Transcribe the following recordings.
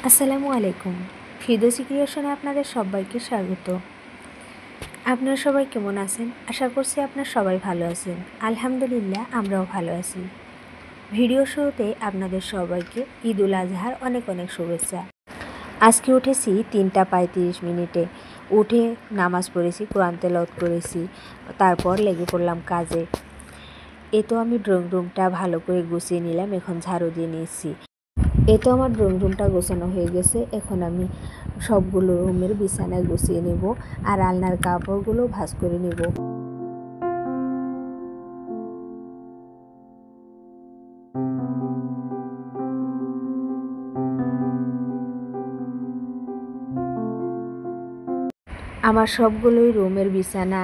আসসালামু আলাইকুম। ফিরদৌসী ক্রিয়েশনে আপনাদের সবাইকে স্বাগত। আপনারা সবাই কেমন আছেন? আশা করছি আপনারা সবাই ভালো আছেন। আলহামদুলিল্লাহ, আমরাও ভালো আছি। ভিডিও শুরুতে আপনাদের সবাইকে ঈদ উল আজহার অনেক অনেক শুভেচ্ছা। আজকে উঠেছি 3:35 উঠে নামাজ পড়েছি, কোরআন তেলাওয়াত করেছি, তারপর লেগে পড়লাম কাজে। তো আমি ড্রয়িং রুমটা ভালো করে গুছিয়ে নিলাম, এখন ঝাড়ু দিয়ে নিয়েছি। তো আমার ড্রয়িং রুমটা গোছানো হয়ে গেছে। এখন আমি সবগুলো রুমের বিছানায় গুছিয়ে নেব আর আলনার কাপড়গুলো ভাঁজ করে নেব। আমার সবগুলোই রুমের বিছানা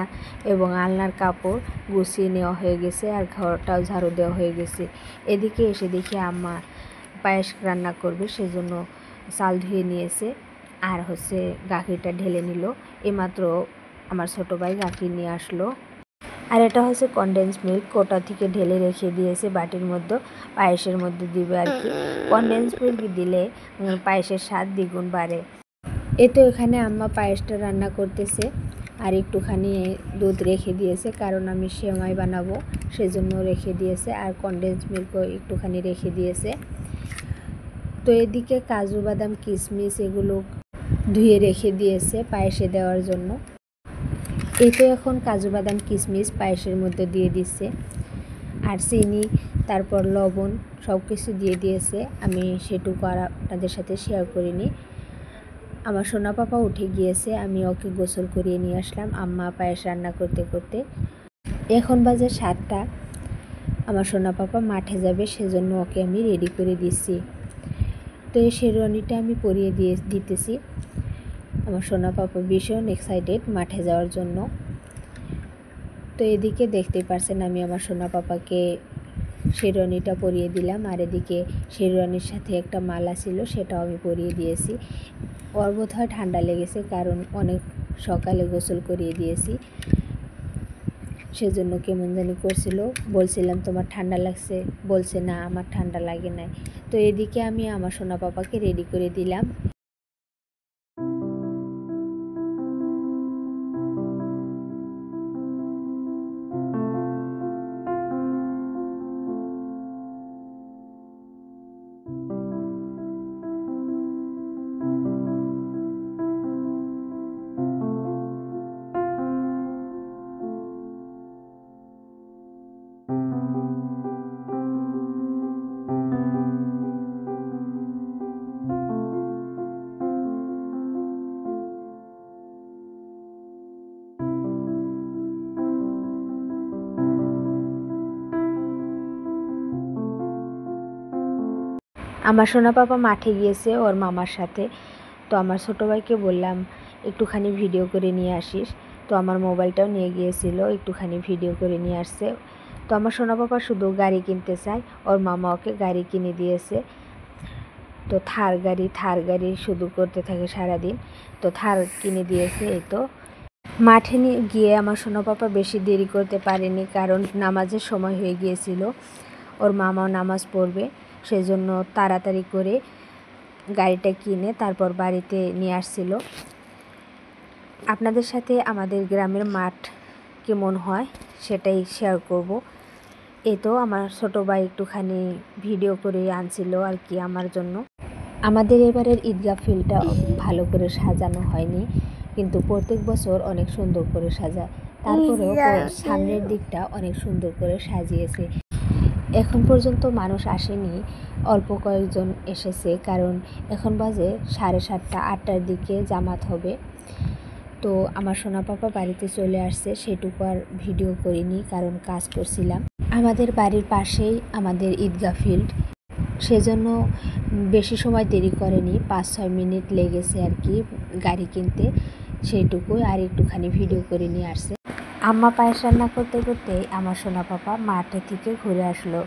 এবং আলনার কাপড় গুছিয়ে নেওয়া হয়ে গেছে আর ঘরটাও ঝাড়ু দেওয়া হয়ে গেছে। এদিকে এসে দেখি আম্মা পায়েস রান্না করবে, সেজন্য চাল ধুয়ে নিয়েছে আর গাখিরটা ঢেলে নিল। এইমাত্র আমার ছোটো ভাই গাখির নিয়ে আসলো। আর এটা কনডেন্স মিল্ক, কোটা থেকে ঢেলে রেখে দিয়েছে বাটির মধ্যে, পায়েসের মধ্যে দিবে আর কি। কনডেন্স মিল্ক দিলে পায়েসের স্বাদ দ্বিগুণ বাড়ে। তো এখানে আম্মা পায়েসটা রান্না করতেছে আর একটুখানি দুধ রেখে দিয়েছে, কারণ আমি সেমাই বানাবো সেজন্য রেখে দিয়েছে, আর কনডেন্স মিল্কও একটুখানি রেখে দিয়েছে। তো এদিকে কাজু বাদাম কিশমিশ এগুলো ধুয়ে রেখে দিয়েছে পায়েসে দেওয়ার জন্য। তো এখন কাজু বাদাম কিশমিশ পায়েসের মধ্যে দিয়ে দিচ্ছে আর চিনি, তারপর লবণ সব কিছু দিয়ে দিয়েছে। আমি সেটুকু আর আপনাদের সাথে শেয়ার করিনি। আমার সোনা পাপা উঠে গিয়েছে, আমি ওকে গোসল করিয়ে নিয়ে আসলাম আম্মা পায়েস রান্না করতে করতে। এখন বাজে 7টা। আমার সোনা পাপা মাঠে যাবে, সেজন্য ওকে আমি রেডি করে দিচ্ছি। তো এই শেরওয়ানিটা আমি পরিয়ে দিতেছি। আমার সোনা পাপা ভীষণ এক্সাইটেড মাঠে যাওয়ার জন্য। তো এদিকে দেখতেই পারছেন আমি আমার সোনা পাপাকে শেরওয়ানিটা পরিয়ে দিলাম, আর এদিকে শেরওয়ানির সাথে একটা মালা ছিল সেটাও আমি পরিয়ে দিয়েছি। ওর বোধহয় ঠান্ডা লেগেছে, কারণ অনেক সকালে গোসল করিয়ে দিয়েছি, সেজন্য কেমন জানি করছিল। বলছিলাম তোমার ঠান্ডা লাগছে, বলছে না আমার ঠান্ডা লাগে নাই। তো এদিকে আমি আমার সোনা পাপাকে রেডি করে দিলাম। আমার সোনা পাপা মাঠে গিয়েছে ওর মামার সাথে। তো আমার ছোটো ভাইকে বললাম একটুখানি ভিডিও করে নিয়ে আসিস। তো আমার মোবাইলটাও নিয়ে গিয়েছিল, একটুখানি ভিডিও করে নিয়ে আসছে। তো আমার সোনা পাপা শুধু গাড়ি কিনতে চায়, ওর মামা ওকে গাড়ি কিনে দিয়েছে। তো থার গাড়ি শুধু করতে থাকে সারাদিন। তো থার কিনে দিয়েছে। তো মাঠে নিয়ে গিয়ে আমার সোনা পাপা বেশি দেরি করতে পারেনি, কারণ নামাজের সময় হয়ে গিয়েছিল, ওর মামাও নামাজ পড়বে, সেজন্য তাড়াতাড়ি করে গাড়িটা কিনে তারপর বাড়িতে নিয়ে আসছিল। আপনাদের সাথে আমাদের গ্রামের মাঠ কেমন হয় সেটাই শেয়ার করব। তো আমার ছোটো ভাই একটুখানি ভিডিও করে আনছিল আর কি আমার জন্য। আমাদের এবারের ঈদগাহ ফিল্ডটা ভালো করে সাজানো হয়নি, কিন্তু প্রত্যেক বছর অনেক সুন্দর করে সাজায়। তারপরেও সামনের দিকটা অনেক সুন্দর করে সাজিয়েছে। এখন পর্যন্ত মানুষ আসেনি, অল্প কয়েকজন এসেছে, কারণ এখন বাজে 7:30 8টার দিকে জামাত হবে। তো আমার সোনা পাপা বাড়িতে চলে আসছে, সেটুকু আর ভিডিও করিনি, কারণ কাজ করছিলাম। আমাদের বাড়ির পাশেই আমাদের ঈদগাহ ফিল্ড, সেজন্য বেশি সময় দেরি করেনি, 5-6 মিনিট লেগেছে আর কি গাড়ি কিনতে, সেইটুকুই। আর একটুখানি ভিডিও করে নিয়ে আসছে। আম্মা পায়েস রান্না করতে করতে আমার সোনা পাপা মাঠে থেকে ঘুরে আসলো।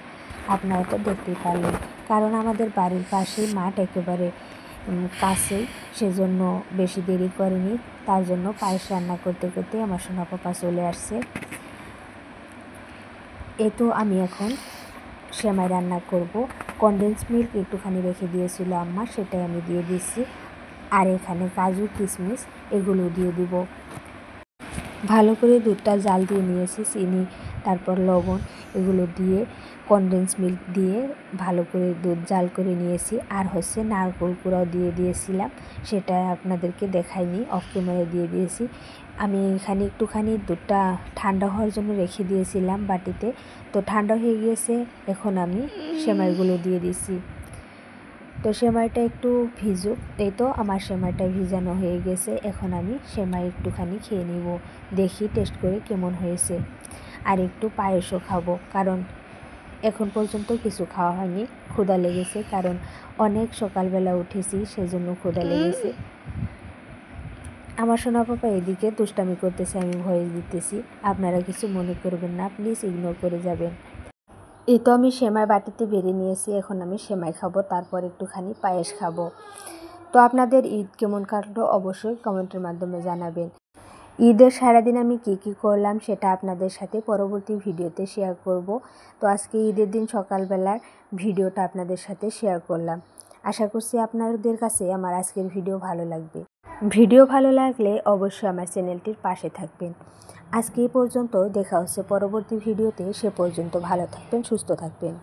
আপনারা তো দেখতেই পারলেন, কারণ আমাদের বাড়ির পাশেই মাঠ, একেবারে কাছেই, সেজন্য বেশি দেরি করেনি। তার জন্য পায়েস রান্না করতে করতে আমার সোনা পাপা চলে আসছে। তো আমি এখন সেমাই রান্না করব। কনডেন্স মিল্ক একটুখানি রেখে দিয়েছিল আম্মা, সেটাই আমি দিয়ে দিচ্ছি। আর এখানে কাজু কিশমিশ এগুলো দিয়ে দিব। ভালো করে দুধটা জাল দিয়ে নিয়েছি, চিনি তারপর লবণ এগুলো দিয়ে কনডেন্স মিল্ক দিয়ে ভালো করে দুধ জাল করে নিয়েছি। আর নারকেল কুড়াও দিয়ে দিয়েছিলাম, সেটা আপনাদেরকে দেখাইনি, অফ ক্যামেরায় দিয়ে দিয়েছি। আমি এখানে একটুখানি দুধটা ঠান্ডা হওয়ার জন্য রেখে দিয়েছিলাম বাটিতে, তো ঠান্ডা হয়ে গিয়েছে। এখন আমি সেমাইগুলো দিয়ে দিছি। তো সেমাইটা একটু ভিজুক। এই তো আমার সেমাইটা ভিজানো হয়ে গেছে। এখন আমি সেমাই একটুখানি খেয়ে নিব, দেখি টেস্ট করে কেমন হয়েছে। আর একটু পায়েসও খাবো, কারণ এখন পর্যন্ত কিছু খাওয়া হয়নি, ক্ষুধা লেগেছে, কারণ অনেক সকালবেলা উঠেছি, সেজন্য ক্ষুধা লেগেছে। আমার সোনা পাপা এদিকে দুষ্টামি করতেছে, আমি ভয়েস দিতেছি, আপনারা কিছু মনে করবেন না, প্লিজ ইগনোর করে যাবেন। এই তো আমি সেমাই বাটিতে বেড়ে নিয়েছি, এখন আমি সেমাই খাবো, তারপর একটুখানি পায়েস খাবো। তো আপনাদের ঈদ কেমন কাটলো অবশ্যই কমেন্টের মাধ্যমে জানাবেন। ঈদের সারাদিন আমি কি করলাম সেটা আপনাদের সাথে পরবর্তী ভিডিওতে শেয়ার করব। তো আজকে ঈদের দিন সকালবেলার ভিডিওটা আপনাদের সাথে শেয়ার করলাম। আশা করছি আপনাদের কাছে আমার আজকের ভিডিও ভালো লাগবে। ভিডিও ভালো লাগলে অবশ্যই আমার চ্যানেলটির পাশে থাকবেন। আজকে এই পর্যন্ত, দেখা হচ্ছে পরবর্তী ভিডিওতে। সে পর্যন্ত ভালো থাকবেন, সুস্থ থাকবেন।